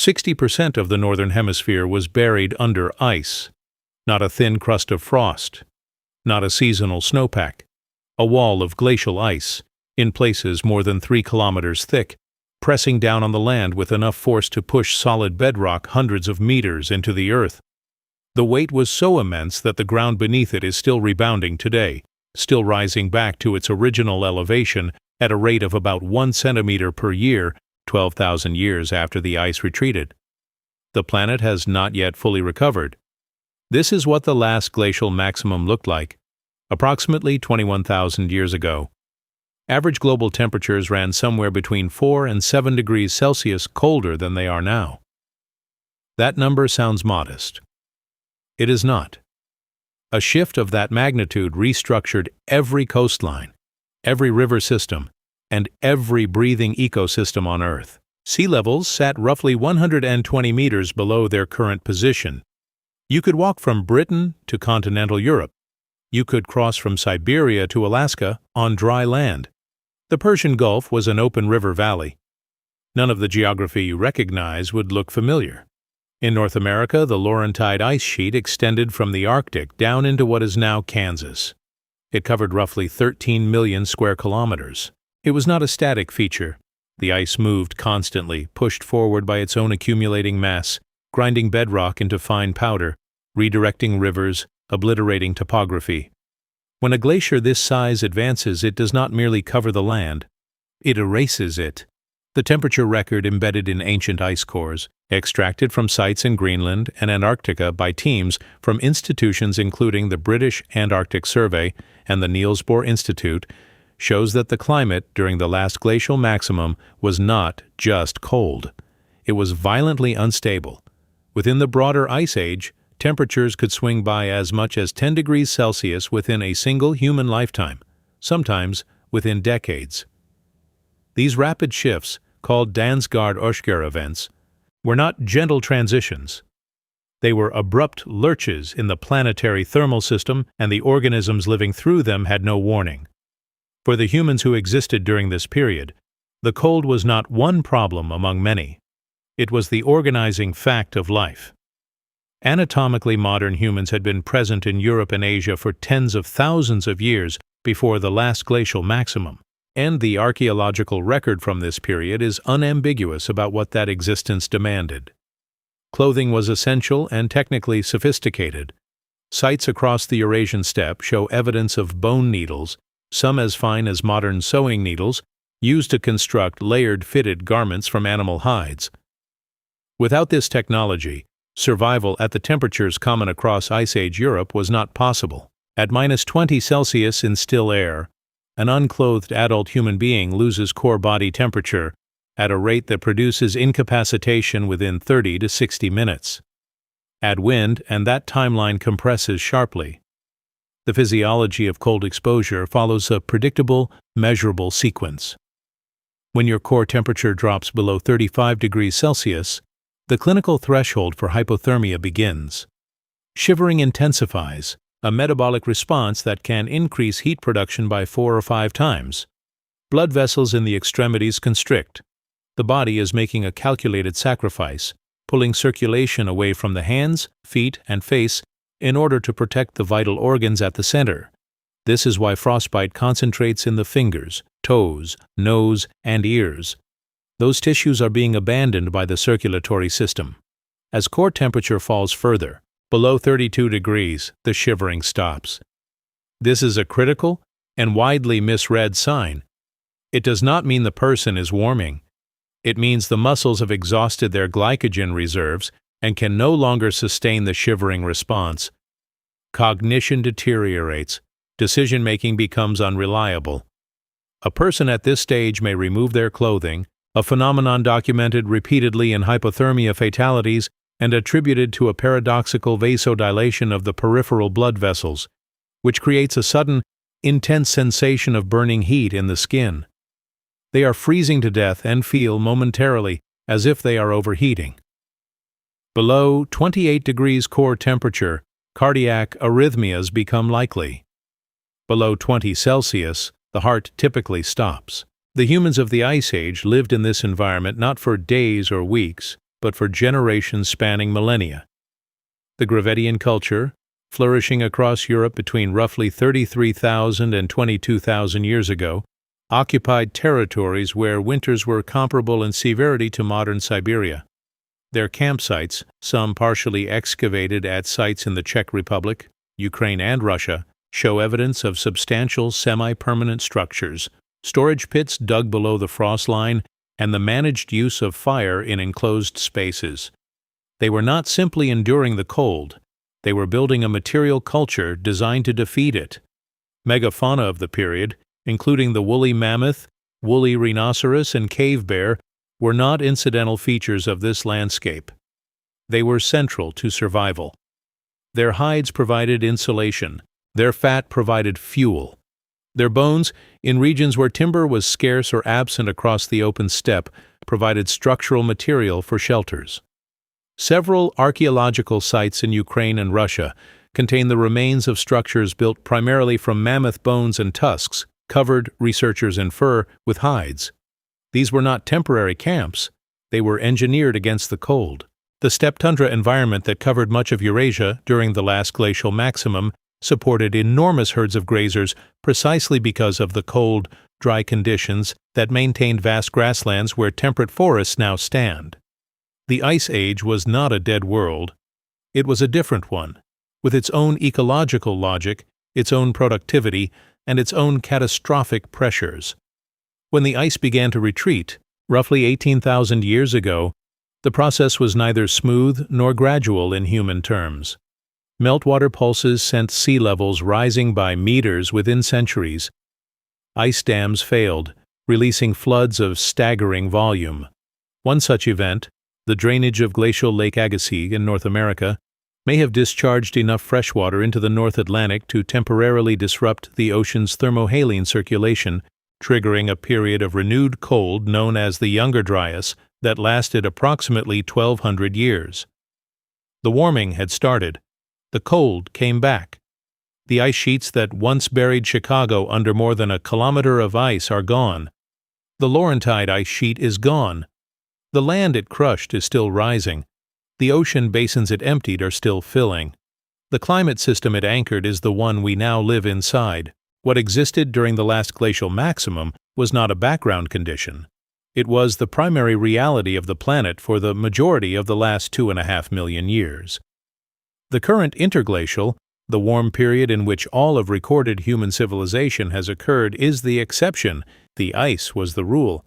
60% of the northern hemisphere was buried under ice. Not a thin crust of frost, not a seasonal snowpack, a wall of glacial ice, in places more than 3 kilometers thick, pressing down on the land with enough force to push solid bedrock hundreds of meters into the earth. The weight was so immense that the ground beneath it is still rebounding today, still rising back to its original elevation at a rate of about 1 centimeter per year, 12,000 years after the ice retreated. The planet has not yet fully recovered. This is what the last glacial maximum looked like, approximately 21,000 years ago. Average global temperatures ran somewhere between 4 and 7 degrees Celsius colder than they are now. That number sounds modest. It is not. A shift of that magnitude restructured every coastline, every river system, and every breathing ecosystem on Earth. Sea levels sat roughly 120 meters below their current position. You could walk from Britain to continental Europe. You could cross from Siberia to Alaska on dry land. The Persian Gulf was an open river valley. None of the geography you recognize would look familiar. In North America, the Laurentide ice sheet extended from the Arctic down into what is now Kansas. It covered roughly 13 million square kilometers. It was not a static feature. The ice moved constantly, pushed forward by its own accumulating mass, grinding bedrock into fine powder, redirecting rivers, obliterating topography. When a glacier this size advances, it does not merely cover the land, it erases it. The temperature record embedded in ancient ice cores, extracted from sites in Greenland and Antarctica by teams from institutions including the British Antarctic Survey and the Niels Bohr Institute, shows that the climate during the last glacial maximum was not just cold. It was violently unstable. Within the broader ice age, temperatures could swing by as much as 10 degrees Celsius within a single human lifetime, sometimes within decades. These rapid shifts, called Dansgaard-Oeschger events, were not gentle transitions. They were abrupt lurches in the planetary thermal system, and the organisms living through them had no warning. For the humans who existed during this period, the cold was not one problem among many. It was the organizing fact of life. Anatomically modern humans had been present in Europe and Asia for tens of thousands of years before the last glacial maximum, and the archaeological record from this period is unambiguous about what that existence demanded. Clothing was essential and technically sophisticated. Sites across the Eurasian steppe show evidence of bone needles, some as fine as modern sewing needles, used to construct layered fitted garments from animal hides. Without this technology, survival at the temperatures common across Ice Age Europe was not possible. At -20 Celsius in still air, an unclothed adult human being loses core body temperature at a rate that produces incapacitation within 30 to 60 minutes. Add wind, and that timeline compresses sharply. The physiology of cold exposure follows a predictable, measurable sequence. When your core temperature drops below 35 degrees Celsius, the clinical threshold for hypothermia begins. Shivering intensifies, a metabolic response that can increase heat production by 4 or 5 times. Blood vessels in the extremities constrict. The body is making a calculated sacrifice, pulling circulation away from the hands, feet, and face in order to protect the vital organs at the center. This is why frostbite concentrates in the fingers, toes, nose, and ears. Those tissues are being abandoned by the circulatory system. As core temperature falls further, below 32 degrees, the shivering stops. This is a critical and widely misread sign. It does not mean the person is warming. It means the muscles have exhausted their glycogen reserves and can no longer sustain the shivering response. Cognition deteriorates. Decision-making becomes unreliable. A person at this stage may remove their clothing, a phenomenon documented repeatedly in hypothermia fatalities and attributed to a paradoxical vasodilation of the peripheral blood vessels, which creates a sudden, intense sensation of burning heat in the skin. They are freezing to death and feel momentarily as if they are overheating. Below 28 degrees core temperature, cardiac arrhythmias become likely. Below 20 Celsius, the heart typically stops. The humans of the Ice Age lived in this environment not for days or weeks, but for generations spanning millennia. The Gravettian culture, flourishing across Europe between roughly 33,000 and 22,000 years ago, occupied territories where winters were comparable in severity to modern Siberia. Their campsites, some partially excavated at sites in the Czech Republic, Ukraine, and Russia, show evidence of substantial semi-permanent structures, storage pits dug below the frost line, and the managed use of fire in enclosed spaces. They were not simply enduring the cold, they were building a material culture designed to defeat it. Megafauna of the period, including the woolly mammoth, woolly rhinoceros, and cave bear, were not incidental features of this landscape. They were central to survival. Their hides provided insulation, their fat provided fuel. Their bones, in regions where timber was scarce or absent across the open steppe, provided structural material for shelters. Several archaeological sites in Ukraine and Russia contain the remains of structures built primarily from mammoth bones and tusks, covered, researchers infer, with hides. These were not temporary camps. They were engineered against the cold. The steppe tundra environment that covered much of Eurasia during the last glacial maximum supported enormous herds of grazers precisely because of the cold, dry conditions that maintained vast grasslands where temperate forests now stand. The Ice Age was not a dead world. It was a different one, with its own ecological logic, its own productivity, and its own catastrophic pressures. When the ice began to retreat, roughly 18,000 years ago, the process was neither smooth nor gradual in human terms. Meltwater pulses sent sea levels rising by meters within centuries. Ice dams failed, releasing floods of staggering volume. One such event, the drainage of glacial Lake Agassiz in North America, may have discharged enough freshwater into the North Atlantic to temporarily disrupt the ocean's thermohaline circulation, triggering a period of renewed cold known as the Younger Dryas that lasted approximately 1,200 years. The warming had started. The cold came back. The ice sheets that once buried Chicago under more than a kilometer of ice are gone. The Laurentide ice sheet is gone. The land it crushed is still rising. The ocean basins it emptied are still filling. The climate system it anchored is the one we now live inside. What existed during the last glacial maximum was not a background condition. It was the primary reality of the planet for the majority of the last 2.5 million years. The current interglacial, the warm period in which all of recorded human civilization has occurred, is the exception. The ice was the rule.